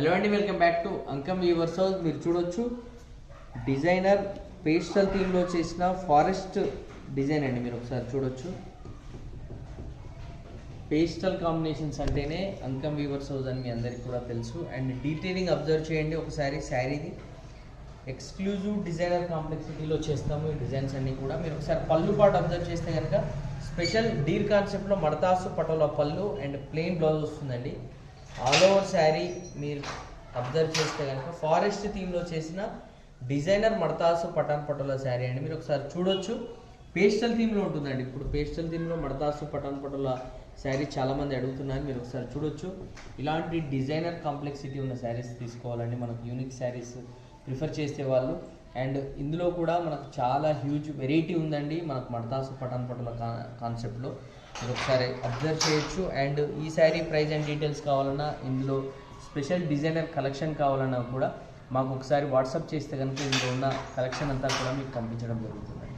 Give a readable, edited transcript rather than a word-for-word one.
Hello అండి, welcome back to Ankam weavers house. మీరు చూడొచ్చు డిజైనర్ పేస్టల్ థీమ్లో చేసిన ఫారెస్ట్ డిజైన్ అండి. మీరు ఒకసారి చూడొచ్చు. పేస్టల్ కాంబినేషన్స్ అంటేనే అంకం వీవర్స్ హౌస్ అని మీ అందరికీ కూడా తెలుసు. అండ్ డీటెయిలింగ్ అబ్జర్వ్ చేయండి ఒకసారి. శారీది ఎక్స్క్లూజివ్ డిజైనర్ కాంప్లెక్సిటీలో చేస్తాము ఈ డిజైన్స్ అన్నీ కూడా. మీరు ఒకసారి పళ్ళు పాటు అబ్జర్వ్ చేస్తే కనుక స్పెషల్ డీర్ కాన్సెప్ట్లో మడతాసు పటోలా పళ్ళు అండ్ ప్లెయిన్ బ్లౌజ్ వస్తుందండి. ఆల్ ఓవర్ శారీ మీరు అబ్జర్వ్ చేస్తే కనుక ఫారెస్ట్ థీమ్లో చేసిన డిజైనర్ మడతాసు పటాన్ పటోలా శారీ అండి. మీరు ఒకసారి చూడొచ్చు. పేస్టల్ థీమ్లో ఉంటుందండి. ఇప్పుడు పేస్టల్ థీమ్లో మడతాసు పటాన్ పటోలా శారీ చాలామంది అడుగుతున్నారు. మీరు ఒకసారి చూడొచ్చు. ఇలాంటి డిజైనర్ కాంప్లెక్సిటీ ఉన్న శారీస్ తీసుకోవాలండి. మనకు యూనిక్ శారీస్ ప్రిఫర్ చేసే వాళ్ళు. అండ్ ఇందులో కూడా మనకు చాలా హ్యూజ్ వెరైటీ ఉందండి. మనకు మడతాసు పటాన్ పటోలా కాన్సెప్ట్లో మీరు ఒకసారి అబ్జర్వ్ చేయొచ్చు. అండ్ ఈ శారీ ప్రైస్ అండ్ డీటెయిల్స్ కావాలన్నా, ఇందులో స్పెషల్ డిజైనర్ కలెక్షన్ కావాలన్నా కూడా మాకు ఒకసారి వాట్సాప్ చేస్తే కనుక ఇందులో ఉన్న కలెక్షన్ అంతా కూడా మీకు పంపించడం జరుగుతుంది.